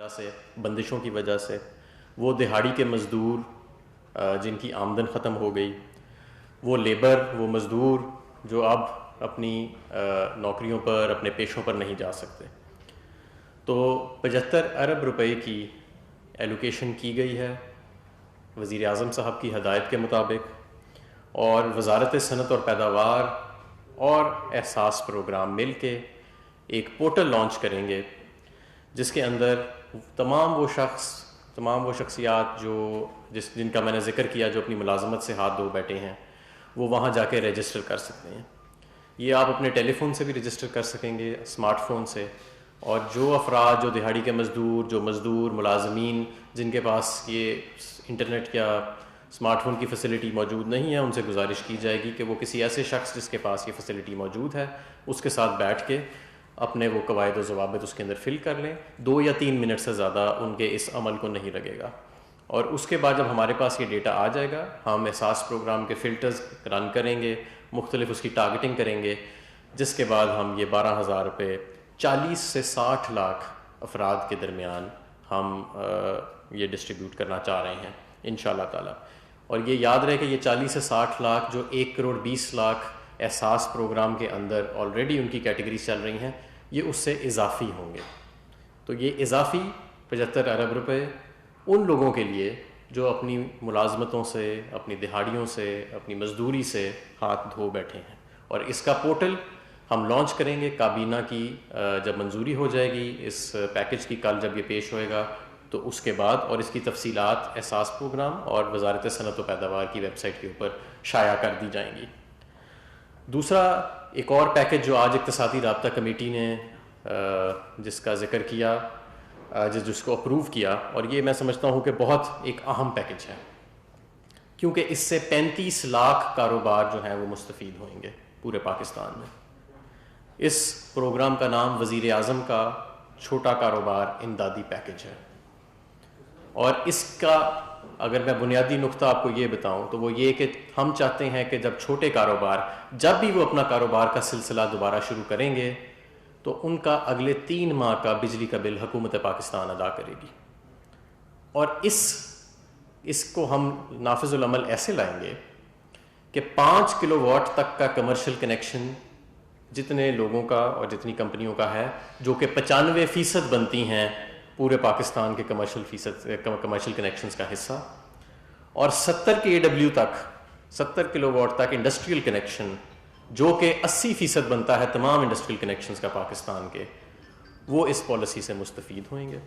وجہ سے بندشوں کی وجہ سے وہ دہاڑی کے مزدور جن کی آمدن ختم ہو گئی، وہ لیبر، وہ مزدور جو اب اپنی نوکریوں پر، اپنے پیشوں پر نہیں جا سکتے، تو 75 ارب روپے کی ایلوکیشن کی گئی ہے وزیر اعظم صاحب کی ہدایت کے مطابق، اور وزارت صنعت اور پیداوار اور احساس پروگرام مل کے ایک پورٹل لانچ کریں گے جس کے اندر تمام وہ شخصیات جن کا میں نے ذکر کیا، جو اپنی ملازمت سے ہاتھ دھو بیٹھے ہیں، وہ وہاں جا کے رجسٹر کر سکتے ہیں۔ یہ آپ اپنے ٹیلی فون سے بھی رجسٹر کر سکیں گے، اسمارٹ فون سے، اور جو افراد، جو دہاڑی کے مزدور ملازمین جن کے پاس یہ انٹرنیٹ یا اسمارٹ فون کی فیسلٹی موجود نہیں ہے، ان سے گزارش کی جائے گی کہ وہ کسی ایسے شخص جس کے پاس یہ فیسلٹی موجود ہے اس کے ساتھ بیٹھ کے اپنے وہ قواعد و ضوابط اس کے اندر فل کر لیں۔ 2 یا 3 منٹ سے زیادہ ان کے اس عمل کو نہیں لگے گا، اور اس کے بعد جب ہمارے پاس یہ ڈیٹا آ جائے گا، ہم احساس پروگرام کے فلٹرز رن کریں گے، مختلف اس کی ٹارگٹنگ کریں گے، جس کے بعد ہم یہ 12,000 روپے 40 سے 60 لاکھ افراد کے درمیان ہم یہ ڈسٹریبیوٹ کرنا چاہ رہے ہیں انشاءاللہ تعالی۔ اور یہ یاد رہے کہ یہ 40 سے 60 لاکھ جو 1 کروڑ 20 لاکھ احساس پروگرام کے اندر آلریڈی ان کی کیٹیگریز چل رہی ہیں، یہ اس سے اضافی ہوں گے۔ تو یہ اضافی 75 ارب روپے ان لوگوں کے لیے جو اپنی ملازمتوں سے، اپنی دہاڑیوں سے، اپنی مزدوری سے ہاتھ دھو بیٹھے ہیں، اور اس کا پورٹل ہم لانچ کریں گے۔ کابینہ کی جب منظوری ہو جائے گی اس پیکج کی، کل جب یہ پیش ہوئے گا تو اس کے بعد، اور اس کی تفصیلات احساس پروگرام اور وزارت صنعت و پیداوار کی ویب سائٹ کے اوپر شائع کر دی جائیں گی۔ دوسرا ایک اور پیکج جو آج اقتصادی رابطہ کمیٹی نے جس کا ذکر کیا، جس کو اپروو کیا، اور یہ میں سمجھتا ہوں کہ بہت ایک اہم پیکج ہے، کیونکہ اس سے 35 لاکھ کاروبار جو ہیں وہ مستفید ہوئیں گے پورے پاکستان میں۔ اس پروگرام کا نام وزیر اعظم کا چھوٹا کاروبار امدادی پیکج ہے، اور اس کا اگر میں بنیادی نقطہ آپ کو یہ بتاؤں تو وہ یہ کہ ہم چاہتے ہیں کہ جب چھوٹے کاروبار جب بھی وہ اپنا کاروبار کا سلسلہ دوبارہ شروع کریں گے تو ان کا اگلے 3 ماہ کا بجلی کا بل حکومت پاکستان ادا کرے گی، اور اس کو ہم نافذ العمل ایسے لائیں گے کہ 5 کلو واٹ تک کا کمرشل کنیکشن جتنے لوگوں کا اور جتنی کمپنیوں کا ہے، جو کہ 95% بنتی ہیں پورے پاکستان کے کمرشل کنیکشنز کا حصہ، اور 70 KW تک، 70 کلو واٹ تک انڈسٹریل کنیکشن جو کہ 80% بنتا ہے تمام انڈسٹریل کنیکشنز کا پاکستان کے، وہ اس پالیسی سے مستفید ہوئیں گے۔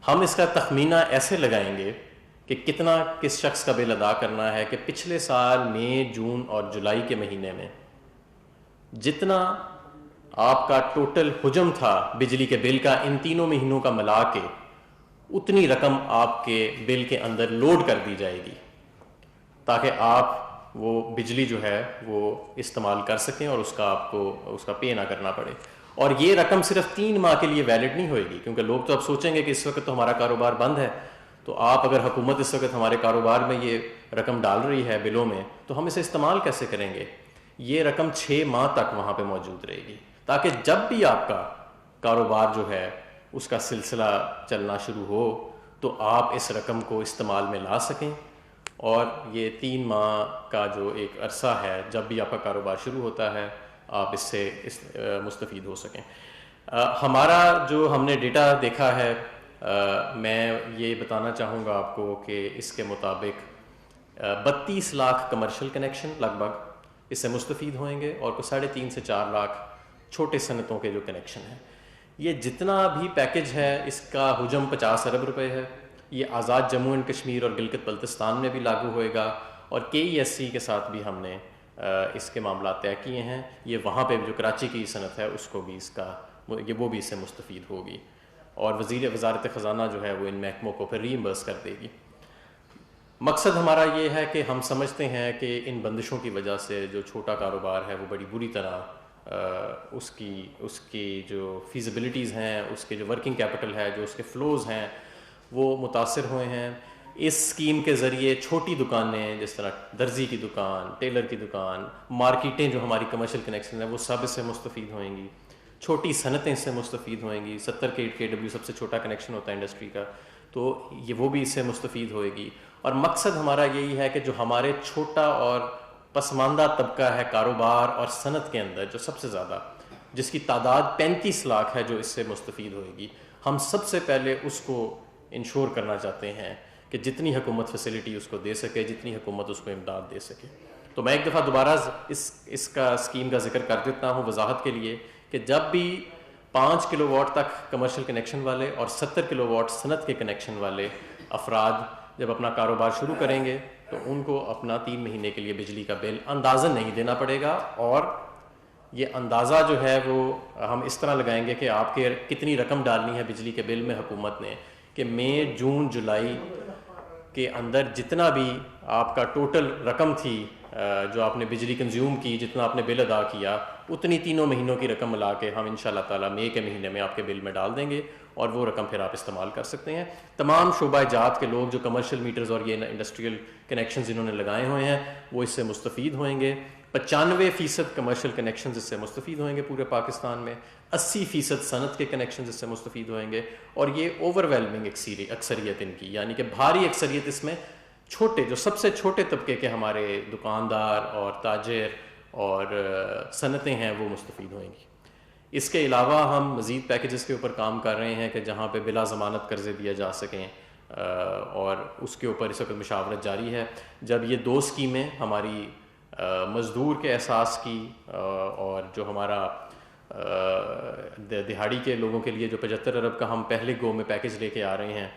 ہم اس کا تخمینہ ایسے لگائیں گے کہ کتنا کس شخص کا بل ادا کرنا ہے کہ پچھلے سال مئی، جون اور جولائی کے مہینے میں جتنا آپ کا ٹوٹل حجم تھا بجلی کے بل کا ان تینوں مہینوں کا ملا کے، اتنی رقم آپ کے بل کے اندر لوڈ کر دی جائے گی تاکہ آپ وہ بجلی جو ہے وہ استعمال کر سکیں اور آپ کو اس کا پے نہ کرنا پڑے۔ اور یہ رقم صرف 3 ماہ کے لیے ویلڈ نہیں ہوئے گی، کیونکہ لوگ تو اب سوچیں گے کہ اس وقت تو ہمارا کاروبار بند ہے، تو آپ اگر حکومت اس وقت ہمارے کاروبار میں یہ رقم ڈال رہی ہے بلوں میں، تو ہم اسے استعمال کیسے کریں گے؟ یہ رقم 6 ماہ تک وہاں پہ موجود رہے گی، تاکہ جب بھی آپ کا کاروبار جو ہے اس کا سلسلہ چلنا شروع ہو تو آپ اس رقم کو استعمال میں لا سکیں، اور یہ 3 ماہ کا جو ایک عرصہ ہے جب بھی آپ کا کاروبار شروع ہوتا ہے آپ اس سے مستفید ہو سکیں۔ ہمارا جو ہم نے ڈیٹا دیکھا ہے، میں یہ بتانا چاہوں گا آپ کو کہ اس کے مطابق 32 لاکھ کمرشل کنیکشن لگ بھگ اس سے مستفید ہوئیں گے، اور 3.5 سے 4 لاکھ چھوٹے صنعتوں کے جو کنیکشن ہیں۔ یہ جتنا بھی پیکج ہے اس کا حجم 50 ارب روپے ہے۔ یہ آزاد جموں اینڈ کشمیر اور گلگت بلتستان میں بھی لاگو ہوئے گا، اور KESC کے ساتھ بھی ہم نے اس کے معاملات طے کیے ہیں۔ یہ وہاں پہ جو کراچی کی صنعت ہے اس کو بھی وہ بھی اس سے مستفید ہوگی، اور وزارت خزانہ جو ہے وہ ان محکموں کو پھر ری ایمبرس کر دے گی۔ مقصد ہمارا یہ ہے کہ ہم سمجھتے ہیں کہ ان بندشوں کی وجہ سے جو چھوٹا کاروبار ہے وہ بڑی بری طرح اس کی جو فیزیبلٹیز ہیں، اس کے جو ورکنگ کیپٹل ہے، جو اس کے فلوز ہیں، وہ متاثر ہوئے ہیں۔ اس اسکیم کے ذریعے چھوٹی دکانیں جس طرح درزی کی دکان، ٹیلر کی دکان، مارکیٹیں جو ہماری کمرشل کنیکشن ہیں وہ سب اس سے مستفید ہوئیں گی۔ چھوٹی صنعتیں اس سے مستفید ہوئیں گی. 70 KW سب سے چھوٹا کنیکشن ہوتا ہے انڈسٹری کا, تو یہ وہ بھی اس سے مستفید ہوئے گی. اور مقصد ہمارا یہی ہے کہ جو ہمارے چھوٹا اور پسماندہ طبقہ ہے کاروبار اور صنعت کے اندر, جو سب سے زیادہ, جس کی تعداد 35 لاکھ ہے جو اس سے مستفید ہوئے گی, ہم سب سے پہلے اس کو انشور کرنا چاہتے ہیں کہ جتنی حکومت فیسلٹی اس کو دے سکے, جتنی حکومت اس کو امداد دے سکے. تو میں ایک دفعہ دوبارہ اس کا اسکیم کا ذکر کر دیتا ہوں وضاحت کے لیے, کہ جب بھی 5 کلو واٹ تک کمرشل کنیکشن والے اور 70 کلو واٹ صنعت کے کنیکشن والے افراد جب اپنا کاروبار شروع کریں گے تو ان کو اپنا 3 مہینے کے لیے بجلی کا بل اندازاً نہیں دینا پڑے گا. اور یہ اندازہ جو ہے وہ ہم اس طرح لگائیں گے کہ آپ کے کتنی رقم ڈالنی ہے بجلی کے بل میں حکومت نے, کہ مئی, جون, جولائی کے اندر جتنا بھی آپ کا ٹوٹل رقم تھی جو آپ نے بجلی کنزیوم کی, جتنا آپ نے بل ادا کیا, اتنی 3 مہینوں کی رقم ملا کے ہم انشاءاللہ تعالیٰ مئی کے مہینے میں آپ کے بل میں ڈال دیں گے, اور وہ رقم پھر آپ استعمال کر سکتے ہیں. تمام شعبہ جات کے لوگ جو کمرشل میٹرز اور یہ انڈسٹریل کنیکشنز انہوں نے لگائے ہوئے ہیں وہ اس سے مستفید ہوئیں گے. 95% کمرشل کنیکشنز اس سے مستفید ہوئیں گے پورے پاکستان میں, 80% صنعت کے کنیکشنز اس سے مستفید ہوئیں گے. اور یہ اوور ویلمنگ اکثریت ان کی, یعنی کہ بھاری اکثریت اس میں چھوٹے, جو سب سے چھوٹے طبقے کے ہمارے دکاندار اور تاجر اور صنعتیں ہیں وہ مستفید ہوئیں گی. اس کے علاوہ ہم مزید پیکیجز کے اوپر کام کر رہے ہیں کہ جہاں پہ بلا ضمانت قرضے دیا جا سکیں, اور اس کے اوپر اس وقت مشاورت جاری ہے. جب یہ 2 اسکیمیں ہماری مزدور کے احساس کی اور جو ہمارا دہاڑی کے لوگوں کے لیے جو 75 ارب کا ہم پہلے گو میں پیکیج لے کے آ رہے ہیں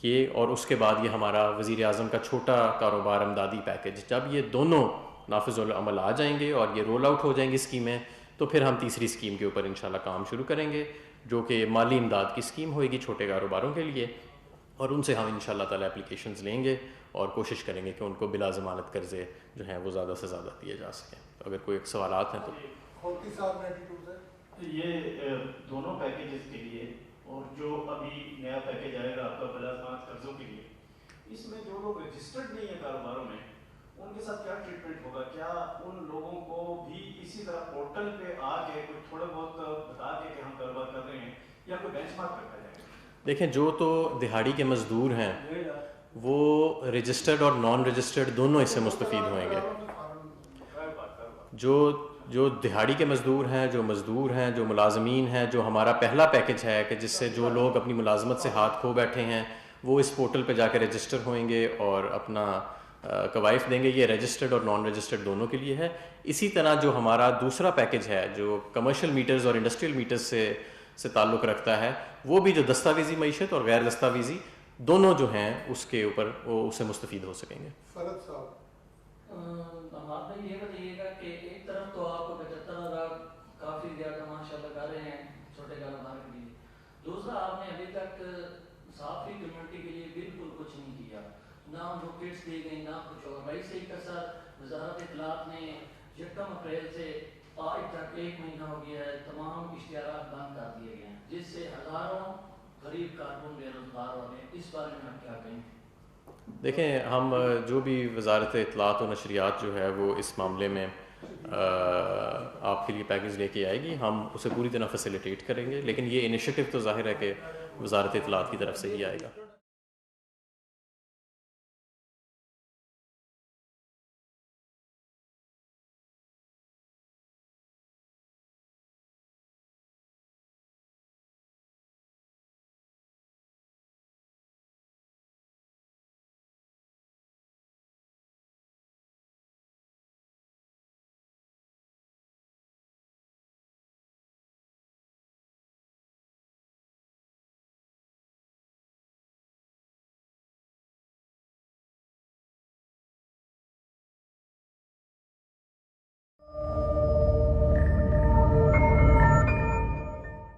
یہ, اور اس کے بعد یہ ہمارا وزیر اعظم کا چھوٹا کاروبار امدادی پیکیج, جب یہ دونوں نافذ العمل آ جائیں گے اور یہ رول آؤٹ ہو جائیں گی اسکیمیں, تو پھر ہم تیسری اسکیم کے اوپر انشاءاللہ کام شروع کریں گے جو کہ مالی امداد کی اسکیم ہوئے گی چھوٹے کاروباروں کے لیے. اور ان سے ہم انشاءاللہ تعالیٰ اپلیکیشنز لیں گے اور کوشش کریں گے کہ ان کو بلا ضمانت قرضے جو ہیں وہ زیادہ سے زیادہ دیے جا سکیں. اگر کوئی سوالات ہیں تو. یہ دونوں پیکیجز کے لیے اور جو ابھی نیا پیکیج آئے گا آپ کا بلا ضمانت قرضوں کے لیے, اس میں جو لوگ رجسٹرڈ نہیں ہیں کاروباروں میں ان کے ساتھ کیا ٹریٹمنٹ ہوگا؟ کیا ان لوگوں کو بھی اسی طرح پورٹل پہ آ کے کوئی تھوڑا بہت بتا کے کہ ہم کاروبار کر رہے ہیں, یا کوئی بینچ مارک رکھا جائے گا؟ دیکھیں, جو تو دہاڑی کے مزدور ہیں وہ رجسٹرڈ اور نان رجسٹرڈ دونوں اس سے مستفید ہوئیں گے. جو دہاڑی کے مزدور ہیں, جو ملازمین ہیں, جو ہمارا پہلا پیکیج ہے کہ جس سے جو لوگ اپنی ملازمت سے ہاتھ کھو بیٹھے ہیں وہ اس پورٹل پہ جا کے رجسٹر ہوئیں گے اور اپنا قوائف دیں گے. یہ رجسٹرڈ اور نان رجسٹرڈ دونوں کے لیے ہے. اسی طرح جو ہمارا دوسرا پیکیج ہے جو کمرشل میٹرز اور انڈسٹریل میٹرز سے تعلق رکھتا ہے, وہ بھی جو دستاویزی معیشت اور غیر دستاویزی دونوں جو ہیں اس کے اوپر وہ اس سے مستفید ہو سکیں گے. فرد صاحب آپ نے یہ بتائیے گا کہ ایک طرف تو آپ 75,000 کافی زیادہ ماشاءاللہ کر رہے ہیں چھوٹے کاروبار کے لیے, دوسرا آپ نے ابھی تک صافی کمیونٹی کے لیے بالکل کچھ نہیں کیا, نہ ان کو کٹس دی گئی نہ کچھ اور. بھائی سے ایک سر وزارت اطلاعات نے 1 اپریل سے آج تک 1 مہینہ ہو گیا ہے تمام اشتہارات بند کر دیے گئے ہیں جس سے ہزاروں غریب کارکن بے روزگار ہو گئے. اس بارے میں آپ کیا کہیں گے؟ دیکھیں, ہم جو بھی وزارت اطلاعات و نشریات جو ہے وہ اس معاملے میں آپ کے لیے پیکیج لے کے آئے گی, ہم اسے پوری طرح فیسیلیٹیٹ کریں گے, لیکن یہ انیشیٹو تو ظاہر ہے کہ وزارت اطلاعات کی طرف سے ہی آئے گا.